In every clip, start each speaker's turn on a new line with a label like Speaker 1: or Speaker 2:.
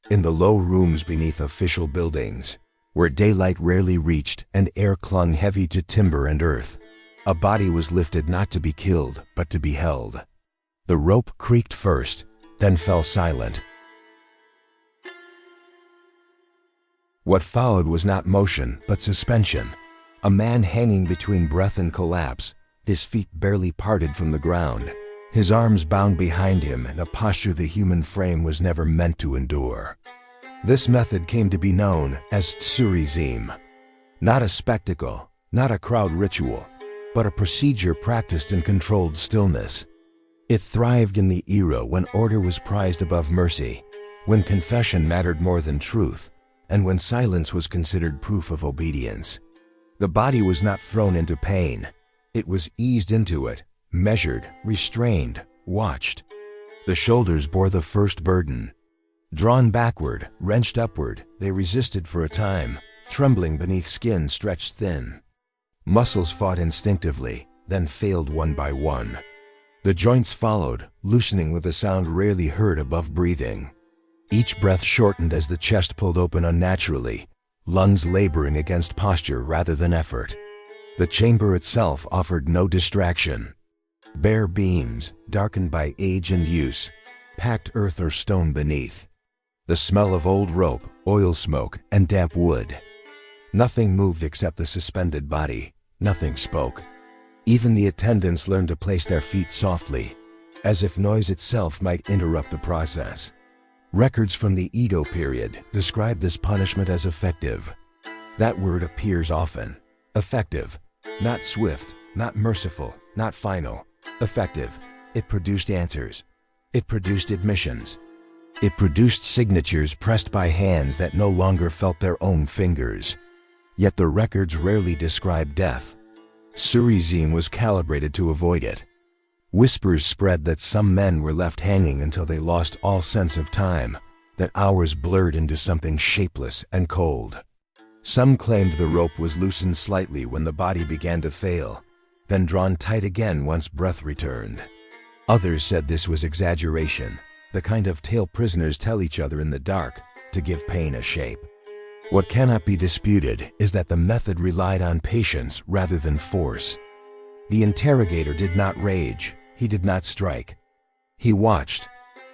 Speaker 1: In the low rooms beneath official buildings, where daylight rarely reached and air clung heavy to timber and earth, a body was lifted not to be killed, but to be held. The rope creaked first, then fell silent. What followed was not motion, but suspension. A man hanging between breath and collapse, his feet barely parted from the ground, his arms bound behind him in a posture the human frame was never meant to endure. This method came to be known as Tsuri Zeme. Not a spectacle, not a crowd ritual, but a procedure practiced in controlled stillness. It thrived in the era when order was prized above mercy, when confession mattered more than truth, and when silence was considered proof of obedience. The body was not thrown into pain. It was eased into it, measured, restrained, watched. The shoulders bore the first burden. Drawn backward, wrenched upward, they resisted for a time, trembling beneath skin stretched thin. Muscles fought instinctively, then failed one by one. The joints followed, loosening with a sound rarely heard above breathing. Each breath shortened as the chest pulled open unnaturally, lungs laboring against posture rather than effort. The chamber itself offered no distraction. Bare beams, darkened by age and use, packed earth or stone beneath. The smell of old rope, oil smoke, and damp wood. Nothing moved except the suspended body. Nothing spoke. Even the attendants learned to place their feet softly, as if noise itself might interrupt the process. Records from the Edo period describe this punishment as effective. That word appears often. Effective. Not swift, not merciful, not final. Effective. It produced answers. It produced admissions. It produced signatures pressed by hands that no longer felt their own fingers. Yet the records rarely describe death. Tsuri Zeme was calibrated to avoid it. Whispers spread that some men were left hanging until they lost all sense of time, that hours blurred into something shapeless and cold. Some claimed the rope was loosened slightly when the body began to fail, then drawn tight again once breath returned. Others said this was exaggeration, the kind of tale prisoners tell each other in the dark to give pain a shape. What cannot be disputed is that the method relied on patience rather than force. The interrogator did not rage, he did not strike. He watched.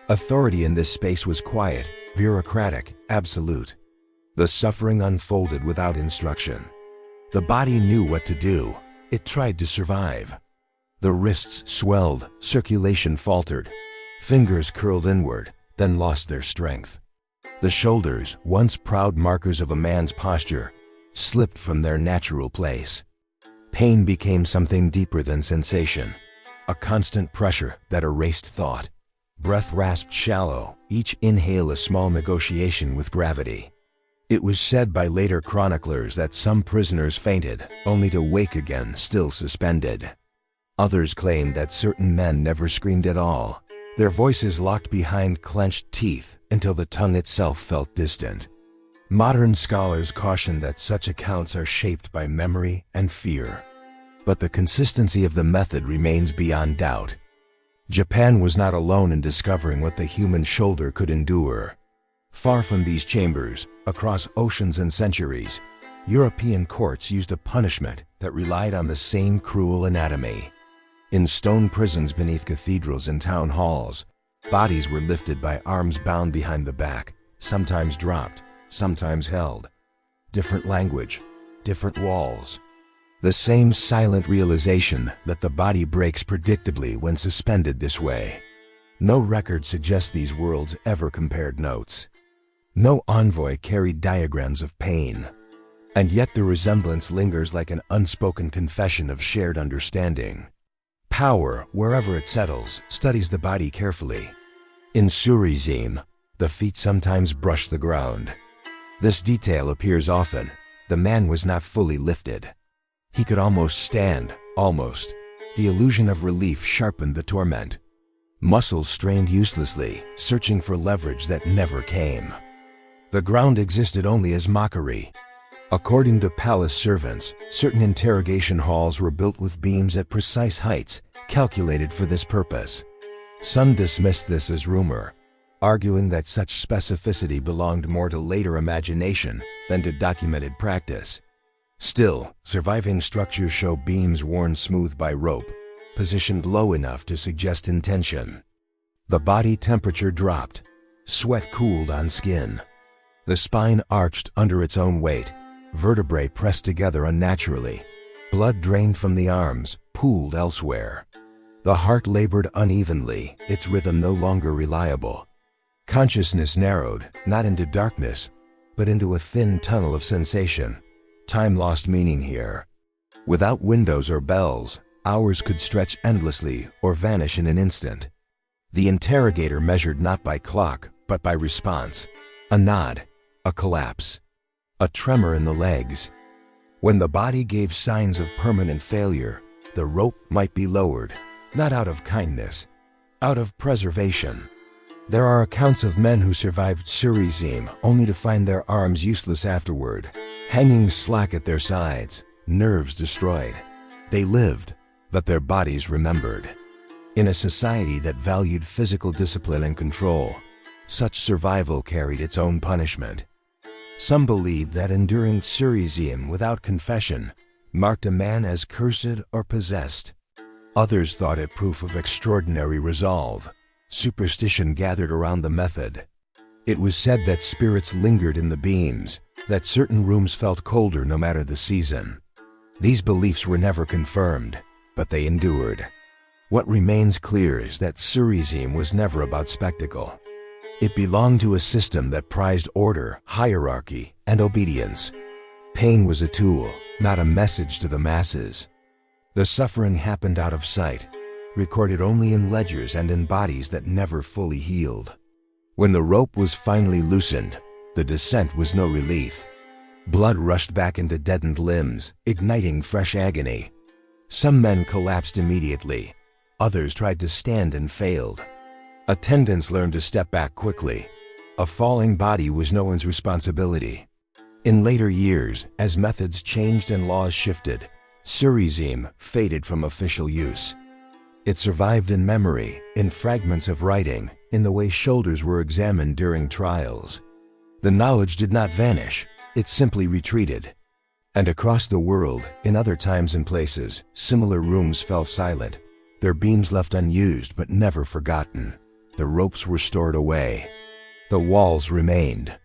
Speaker 1: Authority in this space was quiet, bureaucratic, absolute. The suffering unfolded without instruction. The body knew what to do. It tried to survive. The wrists swelled, circulation faltered. Fingers curled inward, then lost their strength. The shoulders, once proud markers of a man's posture, slipped from their natural place. Pain became something deeper than sensation, a constant pressure that erased thought. Breath rasped shallow, each inhale a small negotiation with gravity. It was said by later chroniclers that some prisoners fainted, only to wake again still suspended. Others claimed that certain men never screamed at all, their voices locked behind clenched teeth until the tongue itself felt distant. Modern scholars caution that such accounts are shaped by memory and fear. But the consistency of the method remains beyond doubt. Japan was not alone in discovering what the human shoulder could endure. Far from these chambers, across oceans and centuries, European courts used a punishment that relied on the same cruel anatomy. In stone prisons beneath cathedrals and town halls, bodies were lifted by arms bound behind the back, sometimes dropped, sometimes held. Different language, different walls. The same silent realization that the body breaks predictably when suspended this way. No record suggests these worlds ever compared notes. No envoy carried diagrams of pain. And yet the resemblance lingers like an unspoken confession of shared understanding. Power, wherever it settles, studies the body carefully. In Tsuri Zeme, the feet sometimes brush the ground. This detail appears often. The man was not fully lifted. He could almost stand, almost. The illusion of relief sharpened the torment. Muscles strained uselessly, searching for leverage that never came. The ground existed only as mockery. According to palace servants, certain interrogation halls were built with beams at precise heights, calculated for this purpose. Some dismissed this as rumor. arguing that such specificity belonged more to later imagination than to documented practice. Still, surviving structures show beams worn smooth by rope, positioned low enough to suggest intention. The body temperature dropped. Sweat cooled on skin. The spine arched under its own weight. Vertebrae pressed together unnaturally. Blood drained from the arms, pooled elsewhere. The heart labored unevenly, its rhythm no longer reliable. Consciousness narrowed, not into darkness, but into a thin tunnel of sensation. Time lost meaning here. Without windows or bells, hours could stretch endlessly or vanish in an instant. The interrogator measured not by clock, but by response. A nod, a collapse, a tremor in the legs. When the body gave signs of permanent failure, the rope might be lowered, not out of kindness, out of preservation. There are accounts of men who survived Tsuri Zeme only to find their arms useless afterward, hanging slack at their sides, nerves destroyed. They lived, but their bodies remembered. In a society that valued physical discipline and control, such survival carried its own punishment. Some believed that enduring Tsuri Zeme without confession marked a man as cursed or possessed. Others thought it proof of extraordinary resolve. Superstition gathered around the method. It was said that spirits lingered in the beams, that certain rooms felt colder no matter the season. These beliefs were never confirmed, but they endured. What remains clear is that Tsuri Zeme was never about spectacle. It belonged to a system that prized order, hierarchy, and obedience. Pain was a tool, not a message to the masses. The suffering happened out of sight, recorded only in ledgers and in bodies that never fully healed. When the rope was finally loosened, the descent was no relief. Blood rushed back into deadened limbs, igniting fresh agony. Some men collapsed immediately. Others tried to stand and failed. Attendants learned to step back quickly. A falling body was no one's responsibility. In later years, as methods changed and laws shifted, Tsuri Zeme faded from official use. It survived in memory, in fragments of writing, in the way shoulders were examined during trials. The knowledge did not vanish, it simply retreated. And across the world, in other times and places, similar rooms fell silent, their beams left unused but never forgotten. The ropes were stored away. The walls remained.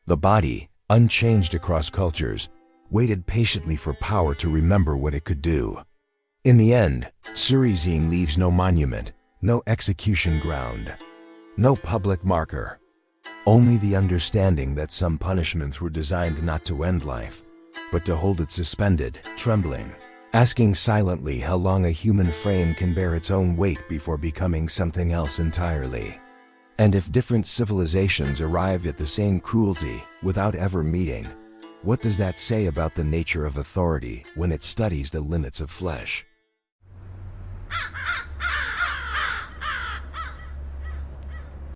Speaker 1: The body, unchanged across cultures, waited patiently for power to remember what it could do. In the end, Tsuri Zeme leaves no monument, no execution ground, no public marker. Only the understanding that some punishments were designed not to end life, but to hold it suspended, trembling, asking silently how long a human frame can bear its own weight before becoming something else entirely. And if different civilizations arrived at the same cruelty without ever meeting, what does that say about the nature of authority when it studies the limits of flesh?